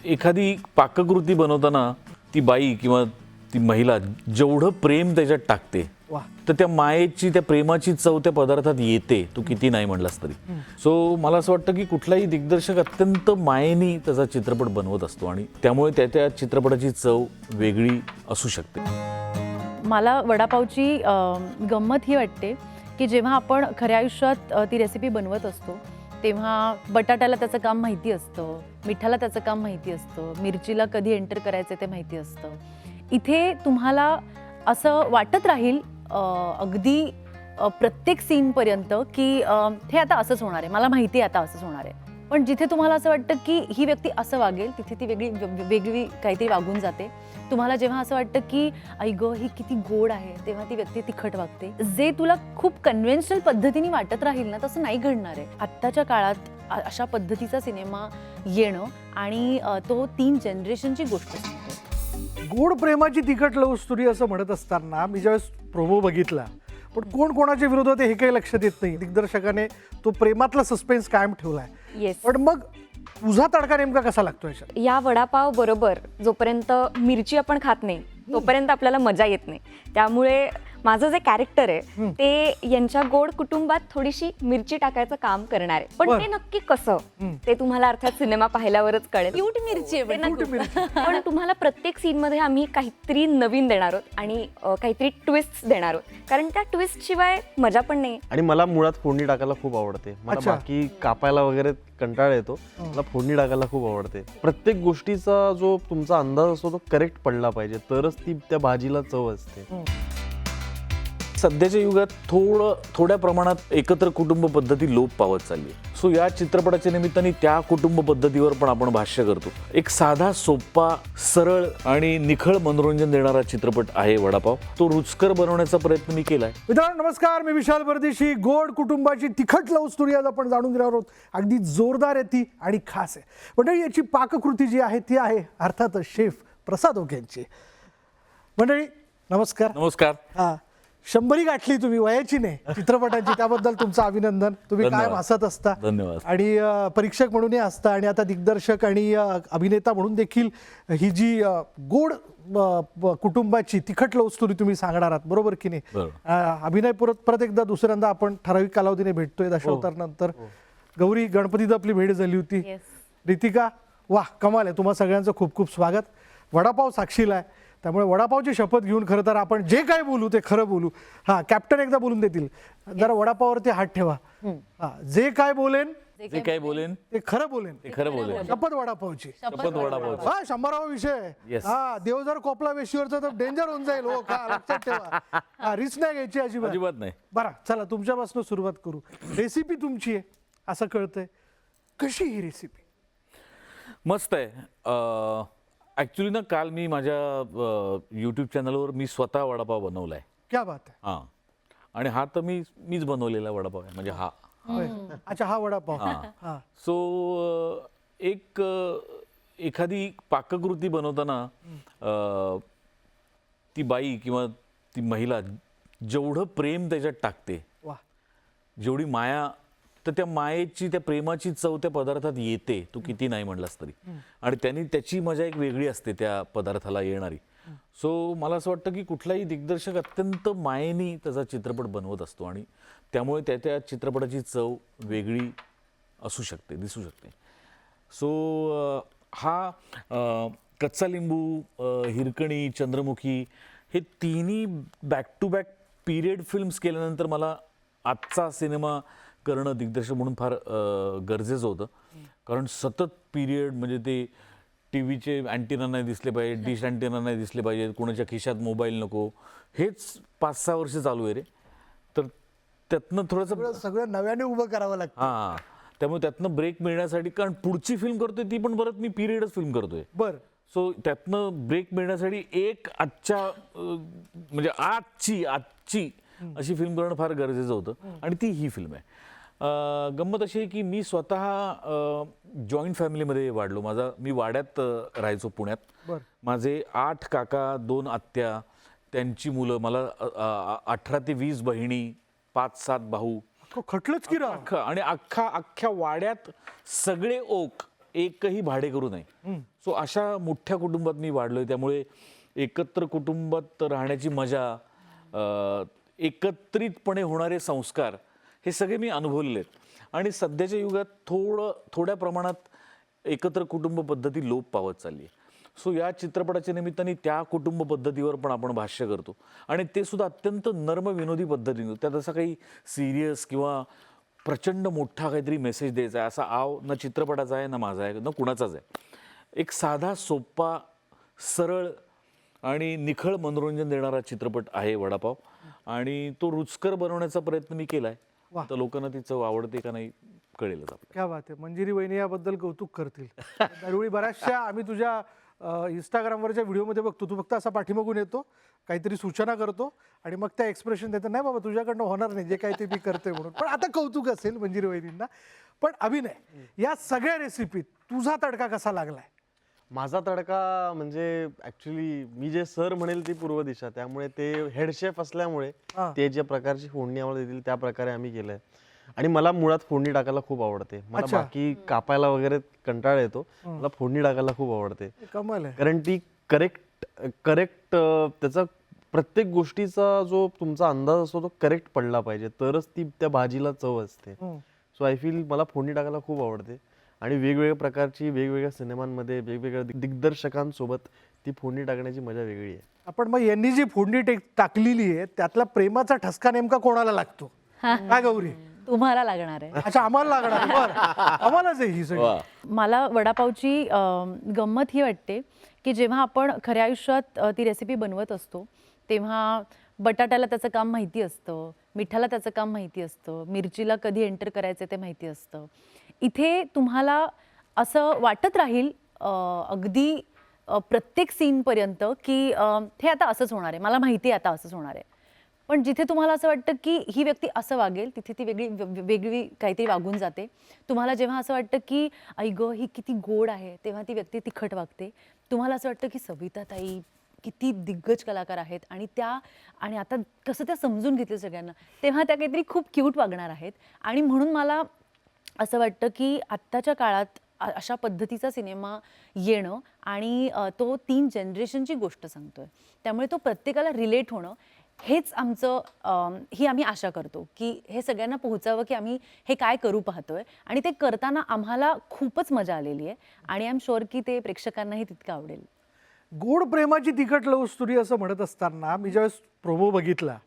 एखादी पाककृती बनवताना ती बाई किंवा ती महिला जेवढं प्रेम त्याच्यात टाकते वा. तर त्या मायेची त्या प्रेमाची चव त्या पदार्थात येते, तू किती नाही म्हणलास तरी. सो मला असं वाटतं की कुठलाही दिग्दर्शक अत्यंत मायेने त्याचा चित्रपट बनवत असतो आणि त्यामुळे त्या त्या चित्रपटाची चव वेगळी असू शकते. मला वडापावची गंमत ही वाटते की जेव्हा आपण खऱ्या आयुष्यात ती रेसिपी बनवत असतो तेव्हा बटाट्याला त्याचं काम माहिती असतं, मिठाला त्याचं काम माहिती असतं, मिरचीला कधी एंटर करायचं ते माहिती असतं. इथे तुम्हाला असं वाटत राहील अगदी प्रत्येक सीनपर्यंत की हे आता असंच होणार आहे, मला माहिती आहे आता असंच होणार आहे. पण जिथे तुम्हाला असं वाटतं की ही व्यक्ती असं वागेल तिथे ती वेगळी काहीतरी वागून जाते. तुम्हाला जेव्हा असं वाटतं की आई गं ही किती गोड आहे तेव्हा ती व्यक्ती तिखट वागते. जे तुला खूप कन्व्हेन्शनल पद्धतीने वाटत राहील ना तसं नाही घडणार आहे. आत्ताच्या काळात अशा पद्धतीचा सिनेमा येणं आणि तो 3 जनरेशनची गोष्ट सांगतो. गोड प्रेमाची तिखट लव्ह स्टोरी असं म्हणत असताना मी ज्यावेळेस प्रोमो बघितला पण कोण कोणाच्या विरोधात हे काही लक्षात येत नाही. दिग्दर्शकाने तो प्रेमातला सस्पेन्स कायम ठेवलाय. येस. पण मग तुझा तडका नेमका कसा लागतो याच्यात? या वडापाव बरोबर जोपर्यंत मिरची आपण खात नाही तोपर्यंत आपल्याला मजा येत नाही. त्यामुळे माझं जे कॅरेक्टर आहे ते यांच्या गोड कुटुंबात थोडीशी मिरची टाकायचं काम करणार आहे. पण बरं. ते नक्की कसं ते तुम्हाला अर्थात सिनेमा पाहिल्यावरच कळेल. क्यूट मिरची आहे ते पण नक्की. मिरची. पण तुम्हाला प्रत्येक सीन मध्ये आम्ही काहीतरी नवीन देणार आहोत आणि काहीतरी ट्विस्ट देणार आहोत, कारण त्या ट्विस्ट शिवाय मजा पण नाही. आणि मला मुळात फोडणी टाकायला खूप आवडते. मला अच्छा. बाकी कापायला वगैरे कंटाळा येतो, मला फोडणी टाकायला खूप आवडते. प्रत्येक गोष्टीचा जो तुमचा अंदाज असतो तो करेक्ट पडला पाहिजे, तरच ती त्या भाजीला चव असते. सध्याच्या युगात थोड्या प्रमाणात एकत्र कुटुंब पद्धती लोप पावत चालली आहे. सो या चित्रपटाच्या निमित्ताने त्या कुटुंब पद्धतीवर पण आपण भाष्य करतो. एक साधा सोपा सरळ आणि निखळ मनोरंजन देणारा चित्रपट आहे वडापाव. तो रुचकर बनवण्याचा प्रयत्न मी केलाय. मित्रांनो नमस्कार, मी विशाल परदेशी. गोड कुटुंबाची तिखट लव्ह स्टोरी आज आपण जाणून घेणार आहोत. अगदी जोरदार आहे ती आणि खास आहे. मंडळी याची पाककृती जी आहे ती आहे अर्थातच शेफ प्रसाद ओक यांची. मंडळी नमस्कार. नमस्कार. हा 100 गाठली तुम्ही, वयाची नाही, चित्रपटाची. त्याबद्दल तुमचं अभिनंदन. तुम्ही काय धन्यवाद. हसत असता धन्यवाद. आणि परीक्षक म्हणूनही असता आणि आता दिग्दर्शक आणि अभिनेता म्हणून देखील ही जी गोड कुटुंबाची तिखट लव्ह स्टोरी तुम्ही सांगणार आहात, बरोबर की नाही? अभिनय परत एकदा दुसऱ्यांदा आपण ठराविक कालावधीने भेटतोय दशावतार नंतर. गौरी गणपतीत आपली भेट झाली होती. Yes. रितिका वाह कमाल आहे. तुम्हा सगळ्यांचं खूप खूप स्वागत. वडापाव साक्षीला आहे त्यामुळे वडापावची शपथ घेऊन खरं तर आपण जे काय बोलू ते खरं बोलू. हा कॅप्टन एकदा बोलून देतील, जरा वडापाववरती हात ठेवा. हा जे काय बोलेन जे काय बोलेन ते खरं बोलेन. ते खरं बोलेन. शपथ वडापावची. शपथ वडापावची. हा 100वा विषय. Yes. हा देव जर कोपला वेशीवरचा तर डेंजर होऊन जाईल. हो का, लक्षात ठेवा. हा रिस्क नाही घ्यायची अजिबात. अजिबात नाही. बरं चला तुमच्यापासून सुरुवात करू. रेसिपी तुमची आहे असं कळतंय, कशी ही रेसिपी? मस्त आहे. ॲक्च्युली ना काल मी माझ्या यूट्यूब चॅनलवर मी स्वतः वडापाव बनवलाय. क्या बात आहे. हां, आणि हा तर मीच बनवलेला वडापाव आहे, म्हणजे हा. होय. अच्छा हा वडापाव. हा सो एखादी पाककृती बनवताना ती बाई किंवा ती महिला जेवढं प्रेम त्याच्यात टाकते, वा. जेवढी माया, तर त्या मायेची त्या प्रेमाची चव त्या पदार्थात येते, तू किती नाही म्हणलास तरी. आणि त्याची मजा एक वेगळी असते त्या पदार्थाला येणारी. सो मला असं वाटतं की कुठलाही दिग्दर्शक अत्यंत मायेने त्याचा चित्रपट बनवत असतो आणि त्यामुळे त्या त्या चित्रपटाची चव वेगळी असू शकते, दिसू शकते. सो हा कच्चा लिंबू, हिरकणी, चंद्रमुखी हे तिन्ही back to back period films केल्यानंतर मला आजचा सिनेमा करणं दिग्दर्शक म्हणून फार गरजेचं होतं. कारण सतत पिरियड म्हणजे ते टी व्हीचे अँटिना नाही दिसले पाहिजे, डिश अँटिना नाही दिसले पाहिजे, कोणाच्या खिशात मोबाईल नको, हेच 5-6 वर्ष चालू आहे रे. तर त्यातनं थोडंसं सगळं नव्याने उभं करावं लागतं. हां, त्यामुळे त्यातनं ब्रेक मिळण्यासाठी, कारण पुढची फिल्म करतोय ती पण परत मी पिरियडच फिल्म करतोय. बर. सो त्यातनं ब्रेक मिळण्यासाठी एक आजच्या म्हणजे आजची अशी फिल्म करणं फार गरजेचं होतं आणि ती ही फिल्म आहे. गंमत अशी आहे की मी स्वतः जॉईंट फॅमिलीमध्ये वाढलो. मी वाड्यात राहायचो पुण्यात. बर. माझे 8 काका, 2 आत्या, त्यांची मुलं, मला 18 ते 20 बहिणी, 5-7 भाऊ. खटलंच की राव. आणि अख्ख्या वाड्यात सगळे ओक एकही भाडेकरू नाही. सो अशा मोठ्या कुटुंबात मी वाढलोय, त्यामुळे एकत्र कुटुंबात राहण्याची मजा, एकत्रितपणे होणारे संस्कार, हे सगळे मी अनुभवलेले आहेत. आणि सध्याच्या युगात थोड्या प्रमाणात एकत्र कुटुंब पद्धती लोप पावत चालली आहे. सो या चित्रपटाच्या निमित्ताने त्या कुटुंब पद्धतीवर पण आपण भाष्य करतो, आणि ते सुद्धा अत्यंत नर्म विनोदी पद्धतीने. त्यात असं काही सिरियस किंवा प्रचंड मोठा काहीतरी मेसेज द्यायचा आहे असा आव ना चित्रपटाचा आहे, ना माझा आहे, ना कुणाचाच आहे. एक साधा, सोपा, सरळ आणि निखळ मनोरंजन देणारा चित्रपट आहे वडापाव, आणि तो रुचकर बनवण्याचा प्रयत्न मी केलाय. तर लोकांना ती चव आवडते का नाही कळेलच आपल्याला. क्या बात आहे. मंजिरी वहिनी याबद्दल कौतुक करतील. दरवेळी बऱ्याचशा आम्ही तुझ्या इंस्टाग्रामवरच्या व्हिडिओमध्ये बघतो, तू फक्त असा पाठीमागून येतो, काहीतरी सूचना करतो आणि मग त्या एक्सप्रेशन देतो, नाही बाबा तुझ्याकडनं होणार नाही, जे काही ते मी करतोय म्हणून. पण आता कौतुक असेल मंजिरी वहिनींना. पण अभिनय, या सगळ्या रेसिपीत तुझा तडका कसा लागलाय? माझा तडका म्हणजे ऍक्च्युली मी जे सर म्हणेल ती पूर्व दिशा, त्यामुळे ते हेड शेफ असल्यामुळे ते ज्या प्रकारची फोडणी आम्हाला देतील त्या प्रकारे आम्ही केलंय. आणि मला मुळात फोडणी टाकायला खूप आवडते. मला बाकी कापायला वगैरे कंटाळा येतो, मला फोडणी टाकायला खूप आवडते. कमाल आहे. कारण ती करेक्ट त्याचा प्रत्येक गोष्टीचा जो तुमचा अंदाज असतो तो करेक्ट पडला पाहिजे, तरच ती त्या भाजीला चव असते. सो आय फील मला फोडणी टाकायला खूप आवडते. आणि वेगवेगळ्या प्रकारची, वेगवेगळ्या सिनेमांमध्ये वेगवेगळ्या दिग्दर्शकांसोबत ती फोडणी टाकण्याची मजा वेगळी आहे. आपण मग यांनी जी फोडणी टाकलेली आहे त्यातला प्रेमाचा ठसका नेमका कोणाला लागतो? काय गौरी? तुम्हाला लागणार आहे. अच्छा, आम्हाला लागणार आहे. बरं, आम्हालाच आहे ही सगळी. मला वडापावची गंमत ही वाटते की जेव्हा आपण खऱ्या आयुष्यात ती रेसिपी बनवत असतो तेव्हा बटाट्याला त्याचं काम माहिती असतं, मिठाला त्याचं काम माहिती असतं, मिरचीला कधी एंटर करायचं ते माहिती असतं. इथे तुम्हाला असं वाटत राहील अगदी प्रत्येक सीनपर्यंत की हे आता असंच होणार आहे, मला माहिती आहे आता असंच होणार आहे. पण जिथे तुम्हाला असं वाटतं की ही व्यक्ती असं वागेल, तिथे ती वेगळी काहीतरी वागून जाते. तुम्हाला जेव्हा असं वाटतं की आई गं ही किती गोड आहे, तेव्हा ती व्यक्ती तिखट वागते. तुम्हाला असं वाटतं की सविताताई किती दिग्गज कलाकार आहेत आणि आता कसं त्या समजून घेतील सगळ्यांना, तेव्हा त्या काहीतरी खूप क्यूट वागणार आहेत. आणि म्हणून मला असं वाटतं की आत्ताच्या काळात अशा पद्धतीचा सिनेमा येणं आणि तो 3 जनरेशनची गोष्ट सांगतोय, त्यामुळे तो प्रत्येकाला रिलेट होणं हेच आमचं ही आम्ही आशा करतो की हे सगळ्यांना पोहोचावं की आम्ही हे काय करू पाहतोय. आणि ते करताना आम्हाला खूपच मजा आलेली आहे आणि आय एम शुअर की ते प्रेक्षकांनाही तितकं आवडेल. गोड प्रेमाची तिखट लव्ह स्टोरी असं म्हणत असताना मी ज्यावेळेस प्रोमो बघितला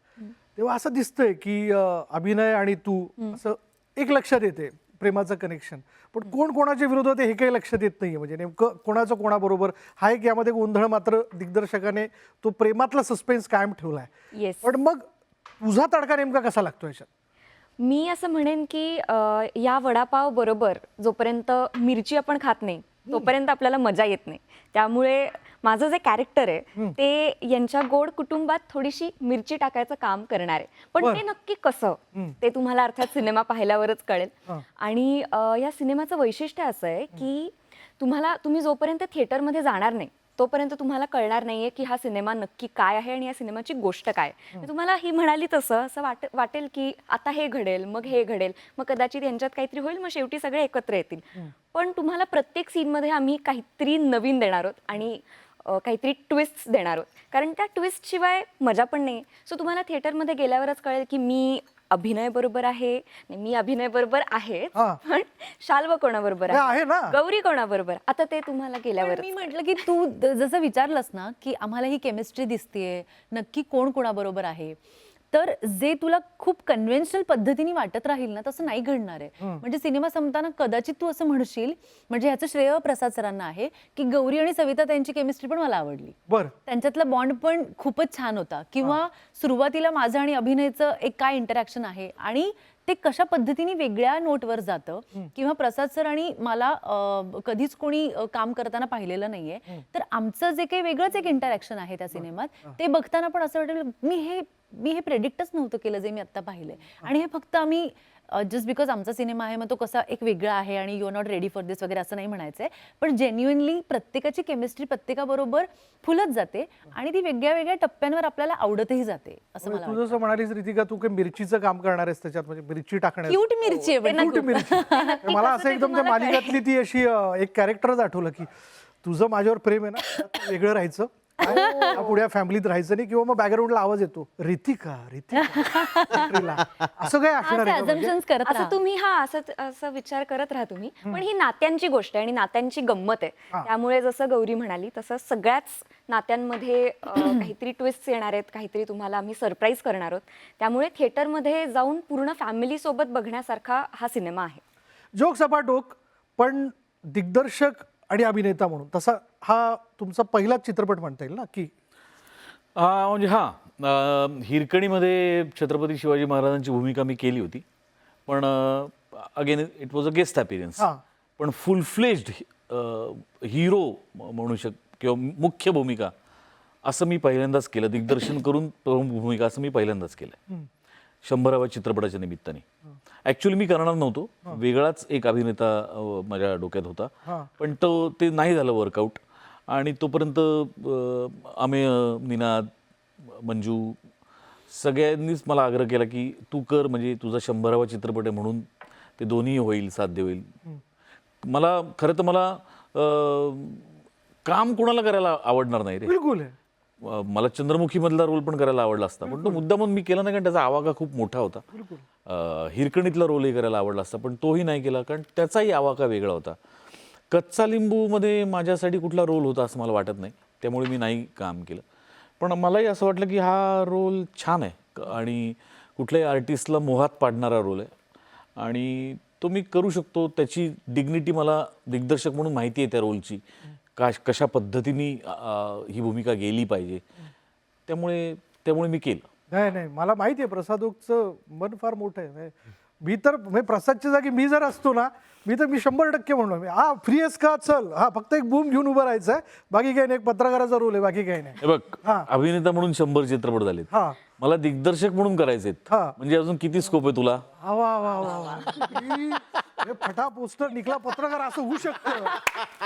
तेव्हा असं दिसतंय की अभिनय आणि तू असं एक लक्षात येते प्रेमाचं कनेक्शन, पण कोण कोणाच्या विरोधात हे काही लक्षात येत नाहीये. म्हणजे नेमकं कोणाचं कोणाबरोबर हा एक यामध्ये गोंधळ मात्र दिग्दर्शकाने तो प्रेमातला सस्पेन्स कायम ठेवलाय. येस. पण मग तुझा तडका नेमका कसा लागतो याच्यात? मी असं म्हणेन की या वडापाव बरोबर जोपर्यंत मिरची आपण खात नाही तोपर्यंत आपल्याला मजा येत नाही. त्यामुळे माझं जे कॅरेक्टर आहे ते यांच्या गोड कुटुंबात थोडीशी मिरची टाकायचं काम करणार आहे. पण ते नक्की कसं ते तुम्हाला अर्थात सिनेमा पाहिल्यावरच कळेल. आणि या सिनेमाचं वैशिष्ट्य असं आहे की तुम्ही जोपर्यंत थिएटरमध्ये जाणार नाही तोपर्यंत तुम्हाला कळणार नाहीये की हा सिनेमा नक्की काय आहे आणि या सिनेमाची गोष्ट काय. तुम्हाला ही म्हणाली तसं असं वाटेल की आता हे घडेल, मग हे घडेल, मग कदाचित यांच्यात काहीतरी होईल, मग शेवटी सगळे एकत्र येतील. पण तुम्हाला प्रत्येक सीनमध्ये आम्ही काहीतरी नवीन देणार आहोत आणि काहीतरी ट्विस्ट देणार आहोत, कारण त्या ट्विस्ट शिवाय मजा पण नाही. सो तुम्हाला थिएटरमध्ये गेल्यावरच कळेल की मी अभिनय बरोबर आहे, मी अभिनय बरोबर आहे, पण शाल्व कोणाबरोबर आहे, गौरी कोणाबरोबर, आता ते तुम्हाला गेल्यावर. मी म्हटलं की तू जसं विचारलंस ना की आम्हाला ही केमिस्ट्री दिसतेय, नक्की कोण कोणाबरोबर आहे, तर जे तुला खूप कन्व्हेन्शनल पद्धतीने वाटत राहील ना तसं नाही घडणार आहे. म्हणजे सिनेमा संपताना कदाचित तू असं म्हणशील, म्हणजे ह्याचं श्रेय प्रसाद सरांना आहे की गौरी आणि सविता त्यांची केमिस्ट्री पण मला आवडली, त्यांच्यातला बॉन्ड पण खूपच छान होता, किंवा सुरुवातीला माझं आणि अभिनयचं एक काय इंटरॅक्शन आहे आणि ते कशा पद्धतीने वेगळ्या नोटवर जातं, किंवा प्रसाद सर आणि मला कधीच कोणी काम करताना पाहिलेलं नाहीये, तर आमचं जे काही वेगळंच एक इंटरॅक्शन आहे त्या सिनेमात, ते बघताना पण असं वाटेल मी हे प्रेडिक्टच नव्हतं केलं जे मी आता पाहिलंय. आणि हे फक्त आम्ही जस्ट बिकॉज आमचा सिनेमा आहे मग तो कसा एक वेगळा आहे आणि you are not ready for this वगैरे असं नाही म्हणायचं आहे, पण जेन्युइनली प्रत्येकाची केमिस्ट्री प्रत्येकाबरोबर फुलत जाते आणि ती वेगळ्या वेगळ्या टप्प्यांवर आपल्याला आवडतही जाते असं मला तू वाटतं. जसं म्हणालीस रितिका, तू काही मिरचीचं काम करणार आहेस त्याच्यात, म्हणजे मिरची टाकण्याचं. क्यूट मिरची आहे पण क्यूट मिरची. मला असं एकदम त्या मालिकातली ती अशी एक कॅरेक्टरच आठवलं की तुझं माझ्यावर प्रेम आहे ना, त्यात वेगळं राहायचं, पुढे फॅमिलीत राहायचं नाही, किंवा मग बॅकग्राऊंडला आवाज येतो रितिका रितिका असं काय असणार आहे का म्हणजे? assumptions करत असं राहा. तुम्ही असं विचार करत राहा तुम्ही, पण ही नात्यांची गोष्ट आहे आणि नात्यांची गंमत आहे. त्यामुळे जसं गौरी म्हणाली तसं सगळ्याच नात्यांमध्ये काहीतरी ट्विस्ट येणार आहेत, काहीतरी तुम्हाला आम्ही सरप्राईज करणार आहोत. त्यामुळे थिएटरमध्ये जाऊन पूर्ण फॅमिली सोबत बघण्यासारखा हा सिनेमा आहे. जोक सपाटोक, पण दिग्दर्शक आणि अभिनेता म्हणून तसा हा तुमचा पहिलाच चित्रपट म्हणता येईल ना की? म्हणजे हिरकणीमध्ये छत्रपती शिवाजी महाराजांची भूमिका मी केली होती, पण again it was a guest appearance. हां. पण फुल फ्लेज्ड हिरो म्हणू किंवा मुख्य भूमिका असं मी पहिल्यांदाच केलं. दिग्दर्शन करून प्रमुख भूमिका असं मी पहिल्यांदाच केलं 100व्या चित्रपटाच्या निमित्ताने. ऍक्च्युली मी करणार नव्हतो, वेगळाच एक अभिनेता माझ्या डोक्यात होता, पण ते नाही झालं वर्कआउट. आणि तोपर्यंत अमेय, निनाद, मंजू सगळ्यांनीच मला आग्रह केला की तू कर, म्हणजे तुझा 100वा चित्रपट आहे म्हणून ते दोन्ही होईल, साध्य होईल. मला खरं तर मला काम कोणाला करायला आवडणार नाही रे. बिलकुल आहे. मला चंद्रमुखीमधला रोल पण करायला आवडला असता, पण तो मुद्दामून मी केला नाही कारण त्याचा आवाका खूप मोठा होता. हिरकणीतला रोलही करायला आवडला असता, पण तोही नाही केला कारण त्याचाही आवाका वेगळा होता. कच्चा लिंबूमध्ये माझ्यासाठी कुठला रोल होता असं मला वाटत नाही, त्यामुळे मी नाही काम केलं. पण मलाही असं वाटलं की हा रोल छान आहे आणि कुठल्याही आर्टिस्टला मोहात पाडणारा रोल आहे आणि तो मी करू शकतो. त्याची डिग्निटी मला दिग्दर्शक म्हणून माहिती आहे त्या रोलची, कशा पद्धतीने ही भूमिका गेली पाहिजे, त्यामुळे मी केलं. नाही, मला माहिती आहे प्रसादोकचं मन फार मोठं आहे. मी तर प्रसादच्या जागी मी जर असतो ना, मी 100% म्हणलो, हा फ्री आहेस का, चल, हा फक्त एक बूम घेऊन उभं राहायचं आहे, बाकी काही नाही, एक पत्रकाराचा रोल आहे, बाकी काही नाही. हे बघ, अभिनेता म्हणून 100 चित्रपट झालेत, मला दिग्दर्शक म्हणून करायचे, म्हणजे अजून किती स्कोप आहे तुला? फटा पोस्टर निघला पत्रकार, असं होऊ शकतं,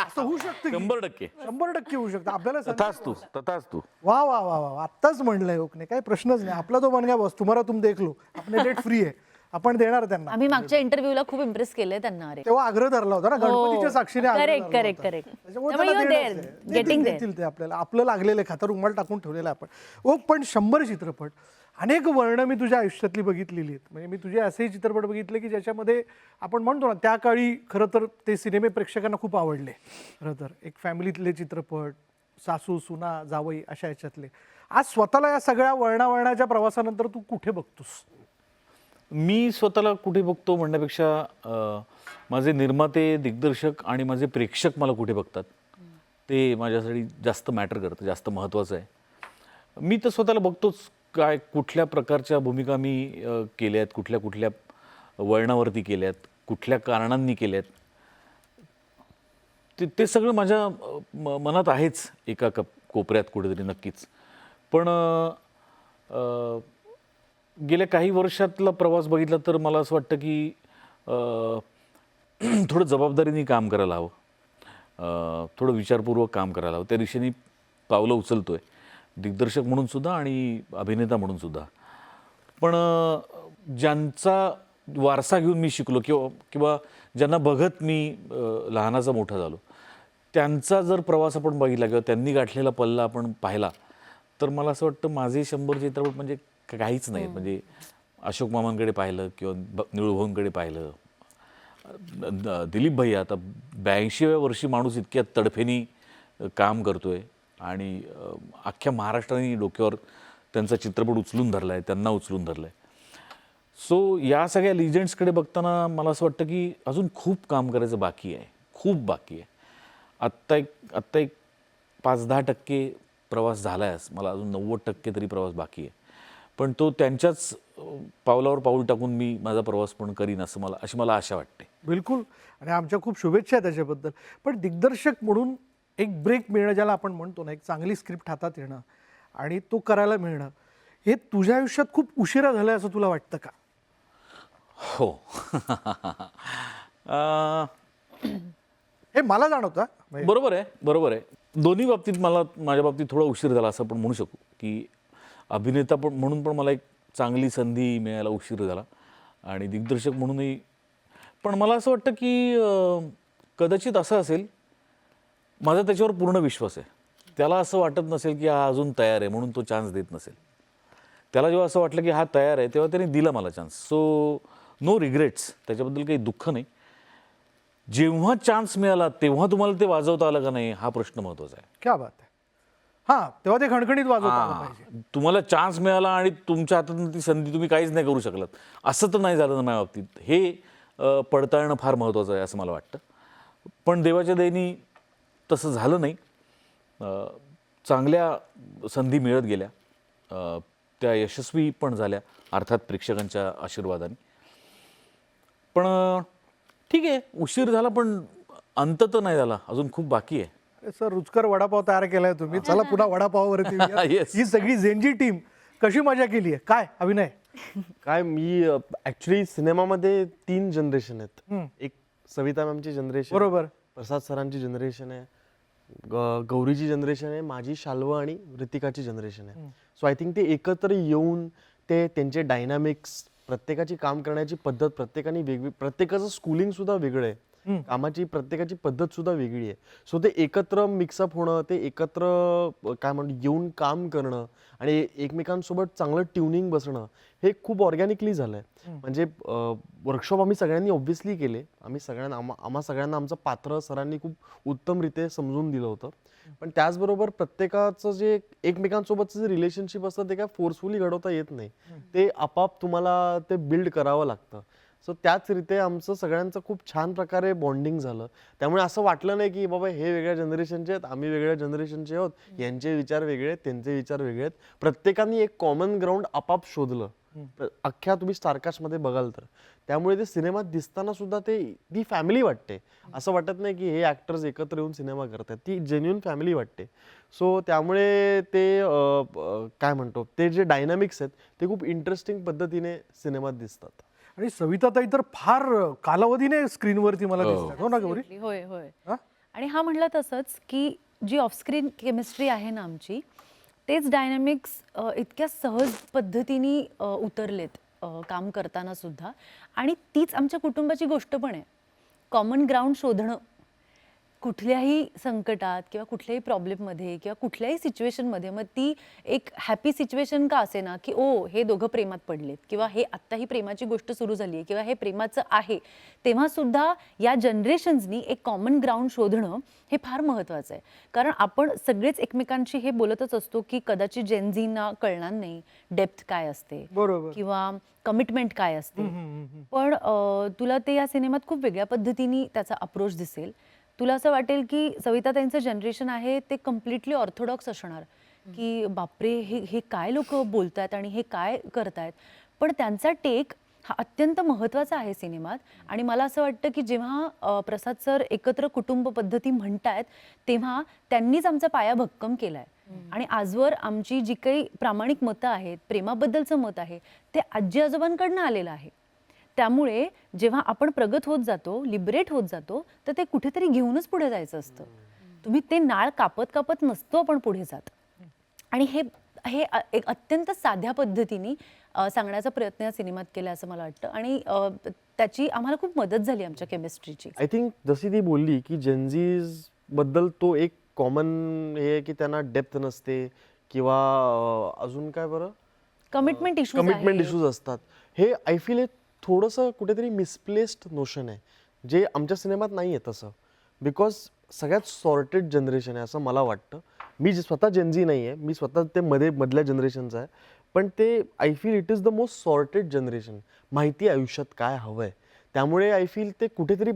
असं होऊ शकतं, 100% होऊ शकतं. आपल्याला तथाच तू वा वा वा वा, आत्ताच म्हणलंय ओकने, काही प्रश्नच नाही. आपला तो बनगा बस, तुम्हाला तुम देख लो, आपले डेट फ्री आहे, आपण देणार त्यांना. आम्ही मागच्या इंटरव्ह्यूला खूप इम्प्रेस केलंय त्यांना. अरे तेव्हा आग्रह धरला होता ना, गणपतीच्या साक्षीने आग्रह धरला होता. करेक्ट. त्याच्यामुळे त्याला देतील ते आपल्याला. आपलं लागलेलं आहे, खातर रुमाल टाकून ठेवलेलं आहे आपण. पण 100 चित्रपट, अनेक वर्ण मी तुझ्या आयुष्यातली बघितलेली आहेत. म्हणजे मी तुझे असेही चित्रपट बघितले की ज्याच्यामध्ये आपण म्हणतो ना, त्या काळी खरं तर ते सिनेमे प्रेक्षकांना खूप आवडले. खरं तर एक फॅमिलीतले चित्रपट, सासू सुना जावई अशा ह्याच्यातले. आज स्वतःला या सगळ्या वळणाच्या प्रवासानंतर तू कुठे बघतोस? मी स्वतःला कुठे बघतो म्हणण्यापेक्षा माझे निर्माते, दिग्दर्शक आणि माझे प्रेक्षक मला कुठे बघतात ते माझ्यासाठी जास्त मॅटर करतं, जास्त महत्त्वाचं आहे. मी तर स्वतःला बघतोच, काय कुठल्या प्रकारच्या भूमिका मी केल्या आहेत, कुठल्या वळणावरती केल्यात, कुठल्या कारणांनी केल्यात, ते सगळं माझ्या मनात आहेच एका कोपऱ्यात कुठेतरी नक्कीच. पण गेल्या काही वर्षातला प्रवास बघितला तर मला असं वाटतं की थोडं जबाबदारीने काम करायला हवं, थोडं विचारपूर्वक काम करायला हवं. त्या दिशेने पावलं उचलतोय, दिग्दर्शक म्हणून सुद्धा आणि अभिनेता म्हणून सुद्धा. पण ज्यांचा वारसा घेऊन मी शिकलो किंवा ज्यांना बघत मी लहानाचा मोठा झालो, त्यांचा जर प्रवास आपण बघितला किंवा त्यांनी गाठलेला पल्ला आपण पाहिला तर मला असं वाटतं माझे 100 चित्रपट म्हणजे काहीच नाही. म्हणजे अशोक मामांकडे पाहिलं किंवा निळूभाऊंकडे पाहिलं, दिलीप भैया आता 82व्या वर्षी माणूस इतक्या तडफेनी काम करतोय आणि अख्ख्या महाराष्ट्राने डोक्यावर त्यांचा चित्रपट उचलून धरला आहे, त्यांना उचलून धरलं आहे. सो या सगळ्या लिजंड्सकडे बघताना मला असं वाटतं की अजून खूप काम करायचं बाकी आहे, खूप बाकी आहे. आत्ता एक 5-10% प्रवास झाला आहे, मला अजून 90% तरी प्रवास बाकी आहे. पण तो त्यांच्याच पावलावर पाऊल टाकून मी माझा प्रवास पण करीन अशी मला आशा वाटते. बिलकुल, आणि आमच्या खूप शुभेच्छा आहेत त्याच्याबद्दल. पण दिग्दर्शक म्हणून एक ब्रेक मिळणं, ज्याला आपण म्हणतो ना, एक चांगली स्क्रिप्ट हातात येणं आणि तो करायला मिळणं, हे तुझ्या आयुष्यात खूप उशिरा झालं असं तुला वाटतं का? हो. अं, हे मला जाणवतं म्हणजे बरोबर आहे. दोन्ही बाबतीत माझ्या बाबतीत थोडा उशीर झाला असं पण म्हणू शकू, की अभिनेता पण म्हणून पण मला एक चांगली संधी मिळायला उशीर झाला आणि दिग्दर्शक म्हणूनही. पण मला असं वाटतं की कदाचित असं असेल, माझा त्याच्यावर पूर्ण विश्वास आहे. त्याला असं वाटत नसेल की हा अजून तयार आहे म्हणून तो चान्स देत नसेल. त्याला जेव्हा असं वाटलं की हा तयार आहे तेव्हा त्याने दिला मला चान्स. सो नो रिग्रेट्स, त्याच्याबद्दल काही दुःख नाही. जेव्हा चान्स मिळाला तेव्हा तुम्हाला ते वाजवता आलं का नाही हा प्रश्न महत्त्वाचा आहे. क्या बात आहे. हां, तेव्हा ते खणखणीत वाजवता आलं पाहिजे. तुम्हाला चान्स मिळाला आणि तुमच्या हातातून ती संधी तुम्ही काहीच नाही करू शकलात असं तर नाही झालं ना माझ्या बाबतीत. हे पडताळणं फार महत्त्वाचं आहे असं मला वाटतं. पण देवाच्या दयेनी तसं झालं नाही. चांगल्या संधी मिळत गेल्या, त्या यशस्वी पण झाल्या अर्थात प्रेक्षकांच्या आशीर्वादाने. पण ठीक आहे, उशीर झाला पण अंत तर नाही झाला, अजून खूप बाकी आहे. अरे सर, रुचकर वडापाव तयार केलाय तुम्ही. चला पुन्हा वडापाववरती येऊया. Yes. ही सगळी झेंजी टीम कशी मजा केली आहे, काय अभिनय? काय मी ऍक्च्युली सिनेमामध्ये 3 जनरेशन आहेत. एक सविता मॅमची जनरेशन, बरोबर. प्रसाद सरांची जनरेशन आहे, गौरीची जनरेशन आहे, माझी शाल्व आणि ऋतिकाची जनरेशन आहे. सो आय थिंक ते एकत्र येऊन ते त्यांचे डायनामिक्स, प्रत्येकाची काम करण्याची पद्धत, प्रत्येकाने वेगळी, प्रत्येकाचं स्कूलिंग सुद्धा वेगळं आहे, कामाची प्रत्येकाची पद्धत सुद्धा वेगळी आहे. सो ते एकत्र मिक्सअप होणं, ते एकत्र काय म्हणतो येऊन काम करणं आणि एकमेकांसोबत चांगलं ट्युनिंग बसणं हे खूप ऑर्गॅनिकली झालंय. म्हणजे वर्कशॉप आम्ही सगळ्यांनी ऑब्व्हियसली केले. आम्ही सगळ्यांना आम्हा सगळ्यांना आमचं पात्र सरांनी खूप उत्तमरित्या समजून दिलं होतं. पण त्याचबरोबर प्रत्येकाचं जे एकमेकांसोबतचं जे रिलेशनशिप असतं ते काय फोर्सफुली घडवता येत नाही. ते आपाप तुम्हाला ते बिल्ड करावं लागतं. सो त्याच रीते आमचं सगळ्यांचं खूप छान प्रकारे बॉन्डिंग झालं. त्यामुळे असं वाटलं नाही की बाबा हे वेगळ्या जनरेशनचे आहेत, आम्ही वेगळ्या जनरेशनचे आहोत, यांचे विचार वेगळे आहेत, त्यांचे विचार वेगळे आहेत. प्रत्येकाने एक कॉमन ग्राउंड आपाप शोधलं. अख्ख्या तुम्ही स्टारकास्टमध्ये बघाल तर त्यामुळे ते सिनेमात दिसताना सुद्धा ती फॅमिली वाटते. असं वाटत नाही की हे ऍक्टर्स एकत्र येऊन सिनेमा करतात, ती जेन्युइन फॅमिली वाटते. सो त्यामुळे ते काय म्हणतो ते जे डायनामिक्स आहेत ते खूप इंटरेस्टिंग पद्धतीने सिनेमात दिसतात. आणि सविताताई तर फार कालावधीने स्क्रीनवरती मला दिसतात, हो ना गौरी? होय होय. हा? आणि हा म्हटलं तसंच की जी ऑफस्क्रीन केमिस्ट्री आहे ना आमची, तेच डायनॅमिक्स इतक्या सहज पद्धतीने उतरलेत काम करताना सुद्धा. आणि तीच आमच्या कुटुंबाची गोष्ट पण आहे, कॉमन ग्राउंड शोधणं. कुठल्याही संकटात किंवा कुठल्याही प्रॉब्लेममध्ये किंवा कुठल्याही सिच्युएशनमध्ये, मग ती एक हॅपी सिच्युएशन का असे ना, की ओ हे दोघं प्रेमात पडलेत किंवा हे आत्ता ही प्रेमाची गोष्ट सुरू झाली आहे किंवा हे प्रेमाचं आहे, तेव्हा सुद्धा या जनरेशन्सनी एक कॉमन ग्राउंड शोधणं हे फार महत्त्वाचं आहे. कारण आपण सगळेच एकमेकांशी हे बोलतच असतो की कदाचित जेनझींना कळणार नाही डेप्थ काय असते बरोबर. किंवा कमिटमेंट काय असते. पण तुला ते या सिनेमात खूप वेगळ्या पद्धतीने त्याचा अप्रोच दिसेल. तुला असं वाटेल की सविताताईंचं जनरेशन आहे ते कम्प्लिटली ऑर्थोडॉक्स असणार, की बापरे हे काय लोक बोलतात आणि हे काय करतायत. पण त्यांचा टेक हा अत्यंत महत्त्वाचा आहे सिनेमात. आणि मला असं वाटतं की जेव्हा प्रसाद सर एकत्र कुटुंब पद्धती म्हणतायत तेव्हा त्यांनीच आमचा पाया भक्कम केलाय. आणि आजवर आमची जी काही प्रामाणिक मतं आहेत, प्रेमाबद्दलचं मत आहे, ते आजी आजोबांकडनं आलेलं आहे. त्यामुळे जेव्हा आपण प्रगत होत जातो, लिबरेट होत जातो, तर ते कुठेतरी घेऊनच पुढे जायचं असतं. तुम्ही ते नाळ कापत कापत नसतो आपण पुढे जात. आणि हे हे एक अत्यंत साध्या पद्धतीने सांगण्याचा प्रयत्न या सिनेमात केला असं मला वाटतं. आणि त्याची आम्हाला खूप मदत झाली आमच्या केमिस्ट्रीची. आय थिंक जशी ती बोलली की जेनझीज बद्दल तो एक कॉमन हे की त्यांना डेप्थ नसते किंवा अजून काय बरं कमिटमेंट इश्यूज असतात. हे आय फील हे थोडंसं कुठेतरी मिसप्लेस्ड नोशन आहे, जे आमच्या सिनेमात नाही आहे तसं. बिकॉज सगळ्यात सॉर्टेड जनरेशन आहे असं मला वाटतं. मी स्वतः जेनझी नाही आहे, मी स्वतः ते मधल्या जनरेशनचं आहे. पण ते I feel it is the most sorted generation. माहिती आहे आयुष्यात काय हवं आहे, त्यामुळे आय फील ते कुठेतरी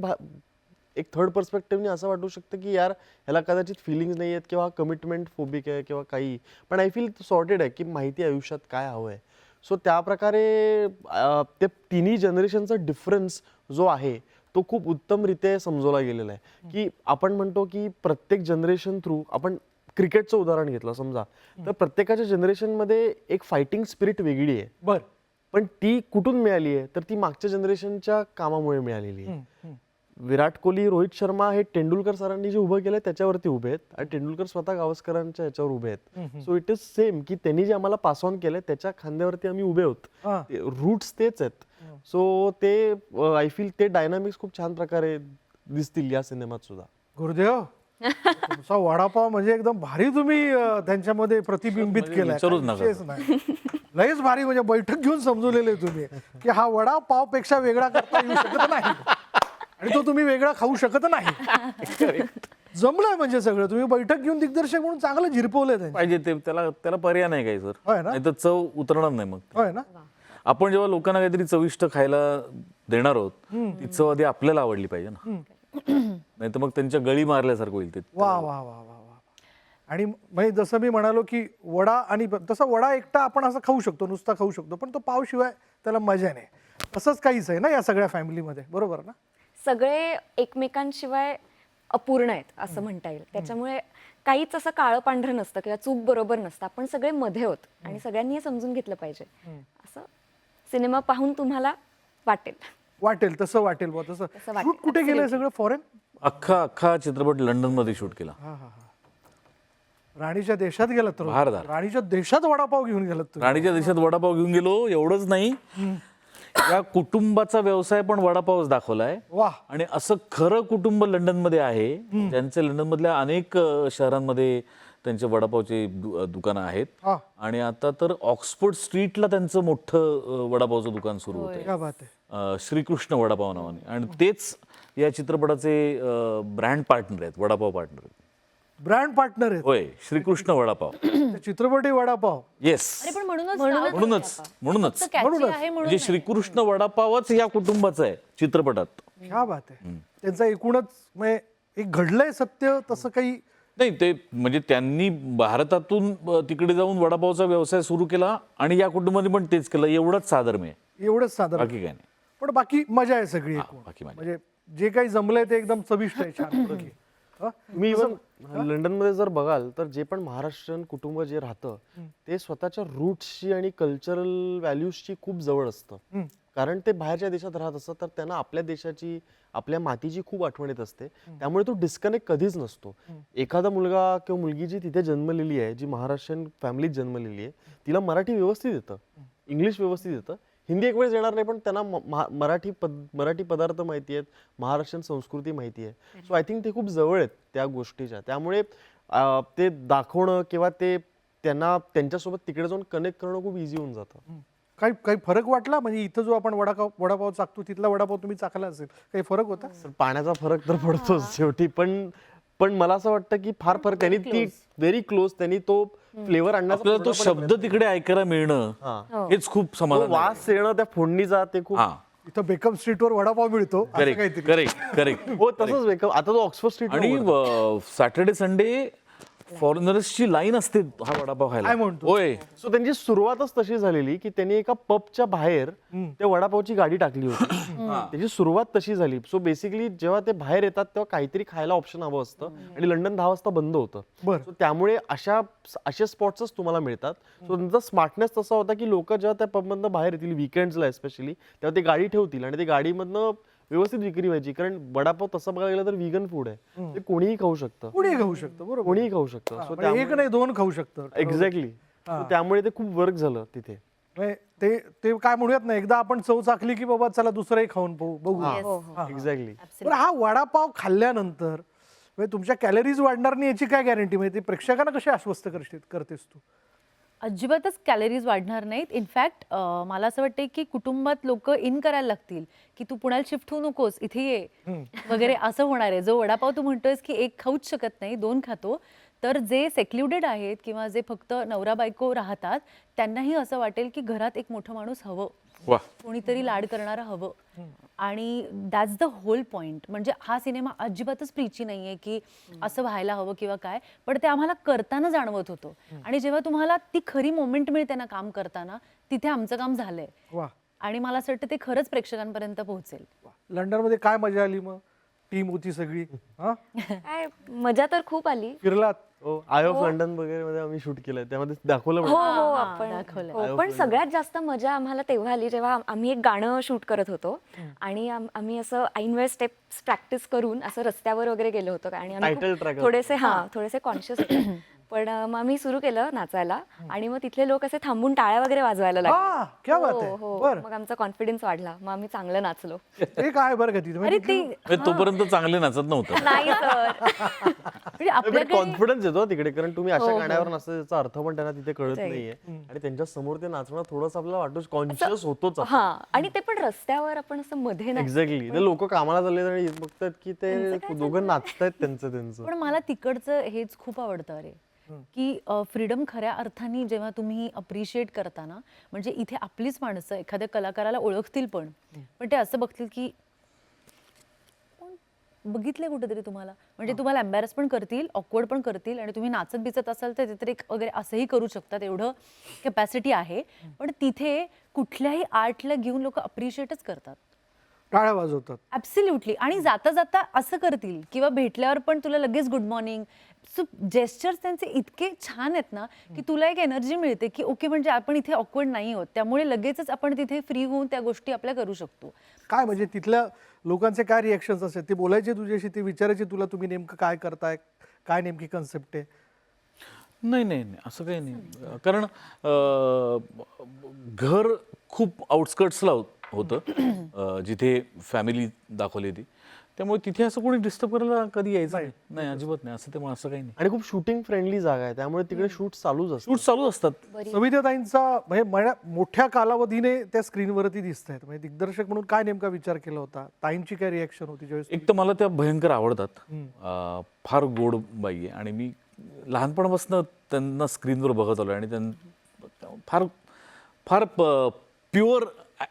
एक थर्ड पर्स्पेक्टिव्हने असं वाटू शकतं की यार ह्याला कदाचित फिलिंग्स नाही आहेत किंवा कमिटमेंट फोबिक आहे किंवा काही. पण आय फील सॉर्टेड आहे की माहिती आहे आयुष्यात काय हवं आहे. सो त्या प्रकारे ते तिन्ही जनरेशनचा डिफरन्स जो आहे तो खूप उत्तमरित्या समजवला गेलेला आहे. की आपण म्हणतो की प्रत्येक जनरेशन थ्रू, आपण क्रिकेटचं उदाहरण घेतलं समजा, तर प्रत्येकाच्या जनरेशनमध्ये एक फायटिंग स्पिरिट वेगळी आहे. बर. पण ती कुठून मिळाली आहे तर ती मागच्या जनरेशनच्या कामामुळे मिळालेली आहे. विराट कोहली, रोहित शर्मा हे तेंडुलकर सरांनी जे उभं केलंय त्याच्यावरती उभे आहेत आणि तेंडुलकर स्वतः गावस्करांच्या याच्यावर उभे आहेत. सो इट इज सेम की त्यांनी जे आम्हाला पास ऑन केलंय त्याच्या खांद्यावरती आम्ही उभे आहोत. रूट्स तेच आहेत. सो ते आय फील ते डायनामिक्स खूप छान प्रकारे दिसतील या सिनेमात सुद्धा. गुरुदेव तुमचा वडापाव म्हणजे एकदम भारी तुम्ही त्यांच्यामध्ये प्रतिबिंबित केलाय. विचारूच नका. विशेष नाही. लयच भारी, म्हणजे बैठक घेऊन समजवलेले तुम्ही की हा वडापाव पेक्षा वेगळा करता येऊ शकत नाही आणि तो तुम्ही वेगळा खाऊ शकत नाही. जमलंय म्हणजे सगळं. तुम्ही बैठक घेऊन दिग्दर्शक म्हणून चांगलं झिरपवलंय त्यांनी. पाहिजे ते, त्याला पर्याय नाही काही सर. होय ना? नाही तर चव उतरणार नाही मग. होय ना? आपण जेव्हा लोकांना काहीतरी चविष्ट खायला देणार आहोत ती चव आधी आपल्याला आवडली पाहिजे ना. नाही तर मग त्यांच्या गळी मारल्यासारखं होईल ते. वा वा वा वा वा. आणि म्हणजे जसं मी म्हणालो की वडा, आणि तसा वडा एकटा आपण असं खाऊ शकतो, नुसता खाऊ शकतो, पण तो पाव शिवाय त्याला मजा नाही. तसंच काहीच आहे ना या सगळ्या फॅमिलीमध्ये, बरोबर ना? सगळे एकमेकांशिवाय अपूर्ण आहेत असं म्हणता येईल. त्याच्यामुळे काहीच असं काळं पांढरं नसतं किंवा चूक बरोबर नसतं. आपण सगळे मध्ये होत आणि सगळ्यांनी हे समजून घेतलं पाहिजे असं सिनेमा पाहून तुम्हाला वाटेल. तसं वाटेल बुवा तसं. तसं वाटेल. शूट कुठे गेलंय सगळं? फॉरेन? अख्खा चित्रपट लंडन मध्ये शूट केला. राणीच्या देशात गेलात तर? भारतात. राणीच्या देशात वडापाव घेऊन गेलात तुम्ही? राणीच्या देशात वडापाव घेऊन गेलो. एवढंच नाही, या कुटुंबाचा व्यवसाय पण वडापावच दाखवलाय. वा. आणि असं खरं कुटुंब लंडन मध्ये आहे, ज्यांचे लंडन मधल्या अनेक शहरांमध्ये त्यांचे वडापावचे दुकानं आहेत. हा. आणि आता तर ऑक्सफोर्ड स्ट्रीटला त्यांचं मोठं वडापावचं दुकान सुरू होतं. क्या बात आहे. श्रीकृष्ण वडापाव नावाने. आणि तेच या चित्रपटाचे ब्रँड पार्टनर आहेत, वडापाव पार्टनर आहेत. ब्रँड पार्टनर आहे होय, श्रीकृष्ण वडापाव. चित्रपटी वडापाव. येस, अरे पण म्हणूनच म्हणूनच फक्त catchy आहे म्हणून म्हणजे श्रीकृष्ण वडापावच या कुटुंबाचं आहे चित्रपटात. क्या बात आहे. त्यांचं एकूणच म्हणजे एक घडलंय सत्य तसं काही नाही, ते म्हणजे त्यांनी भारतातून तिकडे जाऊन वडापावचा व्यवसाय सुरू केला आणि या कुटुंबाने पण तेच केलं. एवढंच साधर्म्य आहे, एवढंच साधारण. बाकी काय नाही. पण बाकी मजा आहे सगळी एकूण. बाकी मजा. म्हणजे जे काही जमलंय ते एकदम चविष्ट आहे, छान पैकी. हा? तुम्ही इव्हन लंडन मध्ये जर बघाल तर जे पण महाराष्ट्रीयन कुटुंब जे राहतं ते स्वतःच्या रूट्सची आणि कल्चरल व्हॅल्यूजची खूप जवळ असतं. कारण ते बाहेरच्या देशात राहत असतात तर त्यांना आपल्या देशाची, आपल्या मातीची खूप आठवण येत असते. त्यामुळे तो डिस्कनेक्ट कधीच नसतो. एखादा मुलगा किंवा मुलगी जी तिथे जन्मलेली आहे, जी महाराष्ट्रीयन फॅमिलीत जन्मलेली आहे, तिला मराठी व्यवस्थित येतं, इंग्लिश व्यवस्थित येतं, हिंदी एक वेळेस येणार नाही, पण त्यांना मराठी पदार्थ माहिती आहेत, महाराष्ट्रीयन संस्कृती माहिती आहे. सो आय थिंक ते खूप जवळ आहेत त्या गोष्टीच्या. त्यामुळे ते दाखवणं किंवा ते त्यांना त्यांच्यासोबत तिकडे जाऊन कनेक्ट करणं खूप इझी होऊन जातं. काही फरक वाटला? म्हणजे इथं जो आपण वडापाव चाकतो तिथला वडापाव तुम्ही चाकला असेल, काही फरक होता? तर पाण्याचा फरक तर पडतोच शेवटी. पण मला असं वाटतं की फार फरक त्यांनी ती व्हेरी क्लोज त्यांनी तो फ्लेवर आणण्याचा आपल्याला तो शब्द तिकडे ऐकायला मिळणं हेच खूप तो समाधान. वास येणं त्या फोडणीचा ते खूप इथं बेकम स्ट्रीटवर वडापाव मिळतो असं काहीतरी. करेक्ट. हो तसंच वेगळं. आता तो ऑक्सफोर्ड स्ट्रीट आणि सॅटर्डे संडे फॉरेनर्सची लाईन असते हा वडापाव खायला. काय म्हणतो? होय, सो त्यांची सुरुवातच तशी झालेली की त्यांनी एका पबच्या बाहेर त्या वडापावची गाडी टाकली होती. त्याची सुरुवात तशी झाली. सो बेसिकली जेव्हा ते बाहेर येतात तेव्हा काहीतरी खायला ऑप्शन हवं असतं आणि लंडन 10 वाजता बंद होतं. बरं. So त्यामुळे असे स्पॉट्सच तुम्हाला मिळतात. सो त्यांचा स्मार्टनेस तसा होता की लोक जेव्हा त्या पबमधनं बाहेर येतील वीकेंड्सला स्पेशली, तेव्हा ते गाडी ठेवतील आणि ते गाडीमधनं व्यवस्थित विक्री व्हायची. कारण वडापाव तसं बघायला गेलं तर व्हीगन फूड आहे, ते कोणीही खाऊ शकतं, कोणी खाऊ शकतो, बरोबर. कोणीही खाऊ शकतं. सो म्हणजे एक नाही दोन खाऊ शकतं. एक्झॅक्टली. त्यामुळे ते खूप वर्क झालं तिथे. म्हणजे ते काय म्हणूयात ना, एकदा आपण चव चाकली की बाबा चला दुसरंही खाऊन बघू. एक्झॅक्टली. बरं, हा वडापाव खाल्ल्यानंतर म्हणजे तुमच्या कॅलरीज वाढणार नाही याची काय गॅरंटी? म्हणजे ते प्रेक्षकांना कशी आश्वस्त करतेस तू? अजिबातच कॅलरीज वाढणार नाहीत. इनफॅक्ट मला असं वाटतं की कुटुंबात लोक इन करायला लागतील की तू पुण्याला शिफ्ट होऊ नकोस, इथे ये वगैरे असं होणार आहे. जो वडापाव तू म्हणतोयस की एक खाऊच शकत नाही, 2 खातो, तर जे सेक्ल्युडेड आहेत किंवा जे फक्त नवरा बायको राहतात त्यांनाही असं वाटेल की घरात एक मोठं माणूस हवं, वा. कोणीतरी लाड करणारं हवं. आणि दॅट्स द होल पॉइंट. म्हणजे हा सिनेमा अजिबातच प्रीची नाहीये की असं व्हायला हवं किंवा काय, पण ते आम्हाला करताना जाणवत होतं. आणि जेव्हा तुम्हाला ती खरी मोमेंट मिळते ना काम करताना, तिथे आमचं काम झालंय. वा. आणि मला असं वाटतं ते खरंच प्रेक्षकांपर्यंत पोहोचेल. लंडनमध्ये काय मजा आली मग? टीम होती सगळी? हा, काय मजा तर खूप आली. फिरलात? हो, आय ऑफ लंडन वगैरे मध्ये आम्ही शूट केलंय, त्यामध्ये दाखवलं हो पण. हो आपण दाखवलंय. हो, पण सगळ्यात जास्त मजा आम्हाला तेव्हा आली जेव्हा आम्ही एक गाणं शूट करत होतो आणि आम्ही असं ऐन वेळ स्टेप्स प्रॅक्टिस करून असं रस्त्यावर वगैरे गेलो होतो आणि आम्ही Title खूप track थोडेसे कॉन्शियस होतो. पण मग आम्ही सुरू केलं नाचायला आणि मग तिथले लोक असे थांबून टाळ्या वगैरे वाजवायला लागले. क्या बात हो, आहे. हो. बरं, मग आमचा कॉन्फिडन्स वाढला, मग आम्ही चांगलं नाचलो. ते काय बरं का तिथे अरे ते म्हणजे तोपर्यंत चांगले नाचत नव्हतं. नाही सर. म्हणजे आपल्याकडे कॉन्फिडन्स येतो तिकडे, कारण तुम्ही अशा गाण्यावर नसतं, त्याचा अर्थ पण त्यांना तिथे कळत नाहीये आणि त्यांच्या समोर ते नाचणं थोडंसं आपल्याला वाटतो कॉन्शियस होतोच. हा, आणि ते पण रस्त्यावर आपण असं मध्ये नाही. एक्झॅक्टली, ते लोक कामाला चालले आणि बघतात की ते दोघं नाचतायत त्यांचं. पण मला तिकडचं हेच खूप आवडतं अरे, की फ्रीडम खऱ्या अर्थाने जेव्हा तुम्ही अप्रिशिएट करता ना, म्हणजे इथे आपलीच माणसं एखाद्या कलाकाराला ओळखतील पण ते असं बघतील की कोण बघितलंय कुठेतरी तुम्हाला, म्हणजे तुम्हाला एम्बॅरस पण करतील, ऑकवर्ड पण करतील आणि तुम्ही नाचत बिचत असाल तर तिथे एक वगैरे असंही करू शकतात, एवढं कॅपॅसिटी आहे. पण तिथे कुठल्याही आर्टला घेऊन लोक अप्रिशिएटच करतात. टाळ्या वाजवतात. ॲब्सल्युटली. आणि जाता जाता असं करतील किंवा भेटल्यावर पण तुला लगेच गुड मॉर्निंग. सो जेस्चर्स त्यांचे इतके छान आहेत ना की तुला एक एनर्जी मिळते की ओके, म्हणजे आपण इथे ऑकवर्ड नाही आहोत, त्यामुळे लगेचच आपण तिथे फ्री होऊन त्या गोष्टी आपल्या करू शकतो. काय म्हणजे तिथल्या लोकांचे काय रिएक्शन्स असतात? ते बोलायचे तुझ्याशी, ते विचारायचे तुला तुम्ही नेमकं काय करताय, काय नेमकी कन्सेप्ट आहे? नाही नाही नाही, असं काही नाही. कारण घर खूप आउटस्कर्ट्सला होतं, जिथे फॅमिली दाखवली होती, त्यामुळे तिथे असं कोणी डिस्टर्ब करायला कधी यायचं नाही, अजिबात नाही. असं त्यामुळे असं काही नाही. आणि खूप शूटिंग फ्रेंडली जागा आहे, त्यामुळे तिकडे शूट चालूच असतात. शूट चालू असतात. सविताताईंचा म्हणजे मोठ्या कालावधीने त्या स्क्रीनवरती दिसत आहेत, म्हणजे दिग्दर्शक म्हणून काय नेमका विचार केला होता? ताईंची काय रिएक्शन होती ज्यावेळेस? एक तर मला त्या भयंकर आवडतात, फार गोड बाई आहे आणि मी लहानपणापासून त्यांना स्क्रीनवर बघत आलो आणि फार फार प्युअर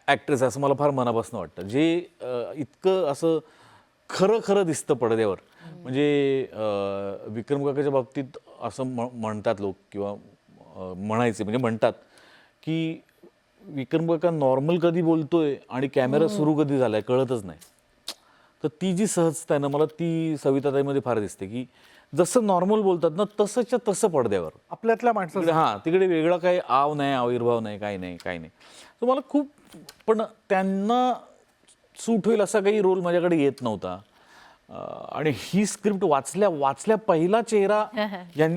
ॲक्ट्रेस आहे असं मला फार मनापासून वाटतं. जे इतकं असं खरं खरं दिसतं पडद्यावर. म्हणजे विक्रम काकाच्या बाबतीत असं म्हणतात लोक, किंवा म्हणायचे म्हणजे म्हणतात की विक्रम काका नॉर्मल कधी बोलतोय आणि कॅमेरा सुरू कधी झालाय कळतच नाही. तर ती जी सहजता आहे ना, मला ती सविताताईमध्ये फार दिसते, की जसं नॉर्मल बोलतात ना तसंच्या तसं पडद्यावर. आपल्यातल्या माणसाचं हां, तिकडे वेगळा काही आव नाही, आविर्भाव नाही, काही नाही, काही नाही. तर मला खूप, पण त्यांना सूट होईल असा काही रोल माझ्याकडे येत नव्हता. आणि ही स्क्रिप्ट वाचल्या पहिला चेहरा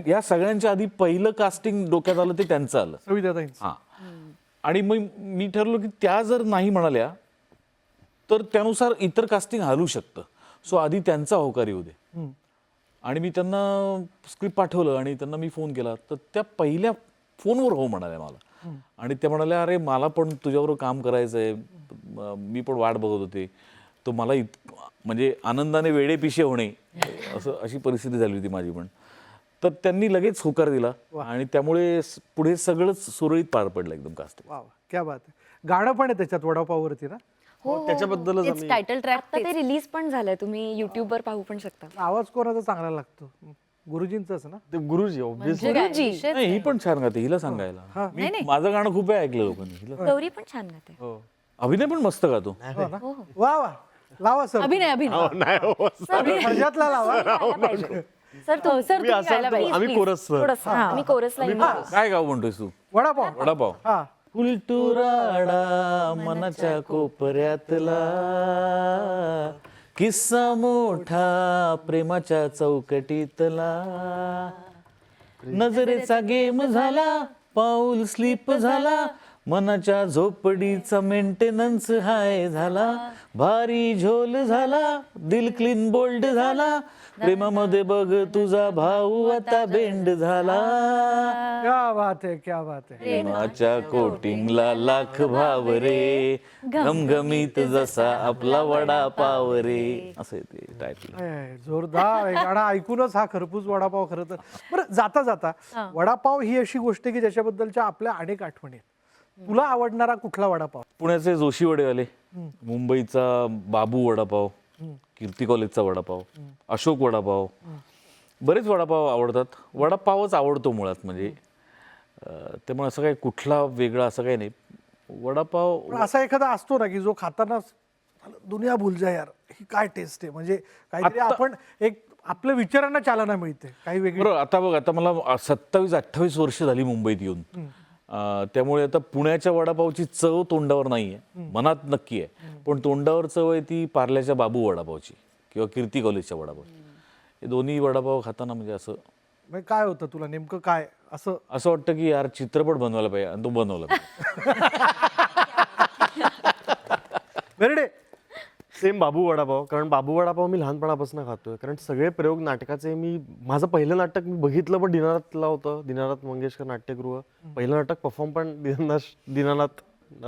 या सगळ्यांच्या आधी पहिलं कास्टिंग डोक्यात आलं ते त्यांचं आलं, सविताताईंचं. हां. आणि मग मी ठरवलं की त्या जर नाही म्हणाल्या तर त्यानुसार इतर कास्टिंग हलू शकतं. सो आधी त्यांचा होकार येऊ दे. आणि मी त्यांना स्क्रिप्ट पाठवलं आणि त्यांना मी फोन केला, तर त्या पहिल्या फोनवर हो म्हणाल्या मला. आणि त्या म्हणाल्या, अरे मला पण तुझ्याबरोबर काम करायचं आहे, मी पण वाट बघत होते. तो मला म्हणजे आनंदाने वेडेपिशे होणे अशी परिस्थिती झाली होती माझी पण. तर त्यांनी लगेच होकार दिला आणि त्यामुळे पुढे सगळंच सुरळीत पार पडलं एकदम कास्टिंग. वा वा, क्या बात आहे. गाणं पण आहे त्याच्यात वडापाववरती ना? त्याच्याबद्दलच तेच आम्ही टायटल ट्रॅक. आता ते रिलीज पण झालंय, तुम्ही युट्यूबवर पाहू पण शकता. आवाज कोणाचा चांगला लागतो? गुरुजींचाच ना? ते गुरुजी ऑब्विसली. गुरुजी. नाही, ही पण छान गाते, हिला सांगायला. मी माझं गाणं खूप वेळा ऐकलं लोकांनी. हिला गौरी पण छान गाते. हो. अभिनय पण मस्त गातो. हो ना? वा वा, लावा सर. अभिनय मर्यादला लावा. सर तो सर तुम्ही असाल तर आम्ही कोरस सर. थोडंसं आम्ही कोरसला येऊ. काय गाव म्हणतोयस तू? वडापाव. वडापाव. हा, उलटुराडा मनाच्या कोपऱ्यातला, किस्सा मोठा प्रेमाच्या चौकटीतला, नजरेचा गेम झाला, पाऊल स्लिप झाला, मनाच्या झोपडीचा मेंटेनन्स हाय झाला, भारी झोल झाला, दिल क्लीन बोल्ड झाला, प्रेमामध्ये बघ तुझा भाऊ आता बेंड झाला, क्या बात आहे, क्या बात आहे. प्रेमाच्या कोटिंगला लाख भाव रे, घमघमीत जसा आपला वडापाव रे. असं आहे ते टायटल. जोरदार आहे. गाणं ऐकूनच हा खरपूस वडापाव खरं तर. बरं, जाता जाता वडापाव ही अशी गोष्ट आहे की ज्याच्याबद्दलच्या आपल्या अनेक आठवणी आहेत. तुला आवडणारा कुठला वडापाव? पुण्याचे जोशी वडेवाले, मुंबईचा बाबू वडापाव, कीर्ती कॉलेजचा वडापाव, अशोक वडापाव, बरेच वडापाव आवडतात. वडापावच आवडतो मुळात, म्हणजे त्यामुळे असं काही कुठला वेगळा असं काही नाही. वडापाव पण असा एखादा असतो ना की जो खाताना दुनिया भूल जा यार, ही काय टेस्ट आहे, म्हणजे काहीतरी आपण एक आपल्या विचारांना चालना मिळते काही वेगळी. बरोबर. आता बघ, आता मला 27-28 वर्ष झाली मुंबईत येऊन. त्यामुळे आता पुण्याच्या वडापावची चव तोंडावर नाहीये, मनात नक्की आहे, पण तोंडावर चव आहे ती पार्ल्याच्या बाबू वडापावची किंवा कीर्ती कॉलेजच्या वडापावची. हे दोन्ही वडापाव खाताना म्हणजे असं म्हणजे काय होतं तुला नेमकं काय असं? असं वाटतं की यार चित्रपट बनवायला पाहिजे, आणि तो बनवला पाहिजे. बेर्डे. सेम बाबू वडापाव, कारण बाबू वडापाव मी लहानपणापासून खातोय, कारण सगळे प्रयोग नाटकाचे माझं पहिलं नाटक मी बघितलं पण दिनानाथला होतं, दीनानाथ मंगेशकर नाट्यगृह. पहिलं नाटक परफॉर्म पण दीनानाथ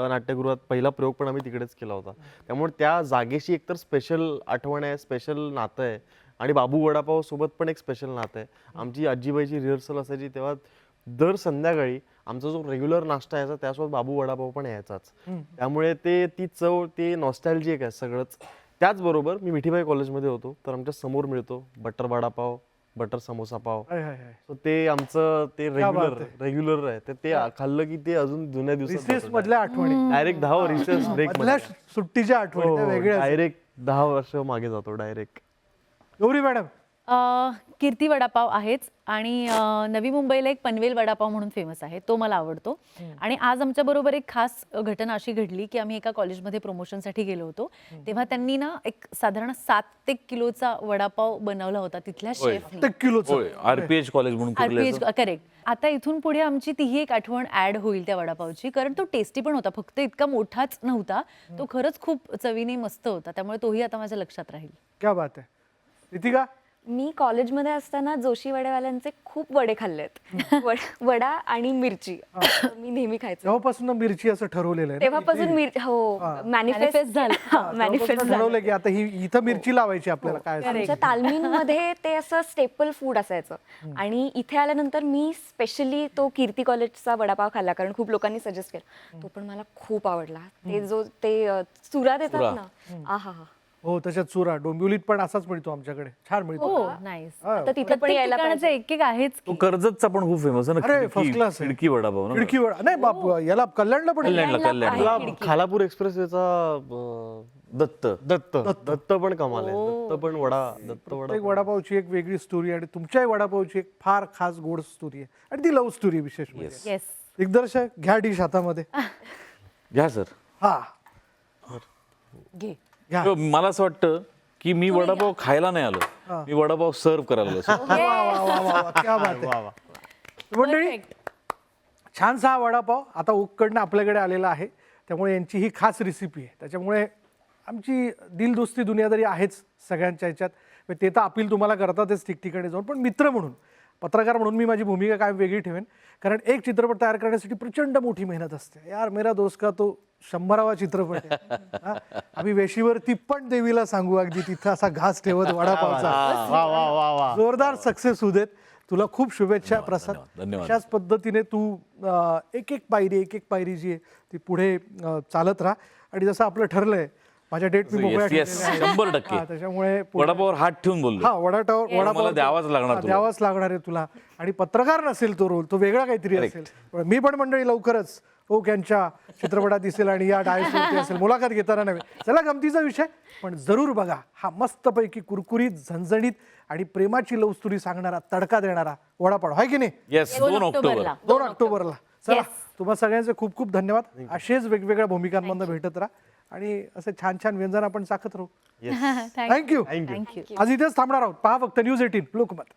नाट्यगृहात, पहिला प्रयोग पण आम्ही तिकडेच केला होता. त्यामुळे त्या जागेशी एकतर स्पेशल आठवण आहे, स्पेशल नातं आहे, आणि बाबू वडापाव सोबत पण एक स्पेशल नातं आहे. आमची आजीबाईची रिहर्सल असायची तेव्हा दर संध्याकाळी आमचा जो रेग्युलर नाश्ता यायचा त्यासोबत बाबू वडापाव पण यायचाच. त्यामुळे ती चव, ते नॉस्टॅल्जिक आहे सगळंच. त्याचबरोबर मी मिठीबाई कॉलेजमध्ये होतो, तर आमच्या समोर मिळतो बटर वडापाव, बटर समोसा पाव. हाय, हाय, हाय. So ते आमचं ते बात रेग्युलर आहे. तर ते खाल्लं की ते अजून जुन्या रिसेस दिवसात मधल्या आठवणी, डायरेक्ट 10 रिसेस ब्रेक मधल्या सुट्टीच्या आठवणी त्या वेगळ्या असतात. डायरेक्ट 10 वर्ष मागे जातो डायरेक्ट. गौरी मॅडम. कीर्ती वडापाव आहेच, आणि नवी मुंबईला एक पनवेल वडापाव म्हणून फेमस आहे, तो मला आवडतो. आणि आज आमच्या बरोबर एक खास घटना अशी घडली की आम्ही एका कॉलेजमध्ये प्रमोशनसाठी गेलो होतो, तेव्हा त्यांनी ना एक साधारण 7 किलोचा वडापाव बनवला होता तिथल्या शेफनी. प्रत्येक किलोचं. होय, RPH कॉलेज म्हणून कुठलं असं? करेक्ट. आता इथून पुढे आमची तीही एक आठवण ऍड होईल त्या वडापावची, कारण तो टेस्टी पण होता, फक्त इतका मोठाच नव्हता, तो खरंच खूप चवीने मस्त होता. त्यामुळे तोही आता माझ्या लक्षात राहील. क्या बात आहे. रितिका. मी कॉलेजमध्ये असताना जोशी वडेवाल्यांचे खूप वडे खाल्लेत. वडा आणि मिरची मी नेहमी खायचो. तेव्हापासून मिरची असं ठरवलेलं आहे ना? तेव्हापासून हो मॅनिफेस्ट झालं. मॅनिफेस्ट तेव्हापासून ठरवलं की आता ही इथं मिरची लावायची आपल्याला, काय असेल. आमच्या तालमीमध्ये ते असं स्टेपल फूड असायचं, आणि इथे आल्यानंतर मी स्पेशली तो कीर्ती कॉलेजचा वडापाव खाल्ला, कारण खूप लोकांनी सजेस्ट केला. तो पण मला खूप आवडला. ते चुरा देतात ना, आहा हा. हो, त्याच्यात चुरा डोंबिवलीत पण असाच मिळतो आमच्याकडे, छान मिळतो. हो, नाईस. तर तिथे पण यायला पाहिजे. एक आहेच तो कर्जतचा पण खूप फेमस आहे ना, अरे, खिडकी- first class आहे. खिडकी वडापाव ना. खिडकी वडा नाही बाप, याला कल्याणला पण कल्याणला खालापूर एक्सप्रेसवेचा दत्त पण कमाल आहे. दत्त पण दत्त वडा. एक वडापावची एक वेगळी स्टोरी, आणि तुमच्याही वडापावची एक फार खास गोड स्टोरी आहे, आणि ती लव्ह स्टोरी विशेष म्हणजे. येस. दिग्दर्शक घ्या डिश हातामध्ये. घ्या सर. हा, घे. घ्या. मला असं वाटतं की मी वडापाव खायला नाही आलो, मी वडापाव सर्व करायला आलो. वा, वा, वा, वा, वा, क्या बात आहे. मंडळी, छानसा हा वडापाव आता ओककडनं आपल्याकडे आलेला आहे, त्यामुळे यांची ही खास रेसिपी आहे. त्याच्यामुळे आमची दिलदोस्ती दुनियादारी आहेच सगळ्यांच्या ह्याच्यात. ते तर अपील तुम्हाला करतातच ठिकठिकाणी जाऊन, पण मित्र म्हणून, पत्रकार म्हणून मी माझी भूमिका काय वेगळी ठेवेन, कारण एक चित्रपट तयार करण्यासाठी प्रचंड मोठी मेहनत असते यार. मेरा दोस्त का तो 100वा चित्रपट आहे. हा? आम्ही वेशीवरती पण देवीला सांगू, अगदी तिथं असा घास ठेवत वडापावचा. जोरदार सक्सेस होऊ देत. तुला खूप शुभेच्छा प्रसाद. धन्यवाद. अशाच पद्धतीने तू एक एक पायरी जी आहे ती पुढे चालत राहा, आणि जसं आपलं ठरलंय माझ्या डेट मी मोकळ्या Yes, yes, ठेवलेल्या आहेत. 100%. हा, त्याच्यामुळे वडापावावर हात ठेवून बोललो. हा, वडापाव द्यावाच लागणार तुला. द्यावाच लागणार आहे तुला. आणि पत्रकार नसेल तो रोल, तो वेगळा काहीतरी असेल. पण मी पण मंडळी लवकरच ओक यांच्या चित्रपटात दिसेल, आणि या डायसवरती असेल, मुलाखत घेताना नव्हे. चला, गमतीचा विषय, पण जरूर बघा हा मस्तपैकी कुरकुरीत, झणझणीत आणि प्रेमाची लव्ह स्टोरी सांगणारा, तडका देणारा वडापाव आहे की नाही? Yes, 2 October. 2 ऑक्टोबरला. चला, तुम्हा सगळ्यांचे खूप खूप धन्यवाद. असेच वेगवेगळ्या भूमिकांमधून भेटत राहा, आणि असे छान छान व्यंजन आपण चाखत राहू. थँक्यू. थँक्यू. आज इथेच थांबणार आहोत. पहा फक्त News 18 लोकमत.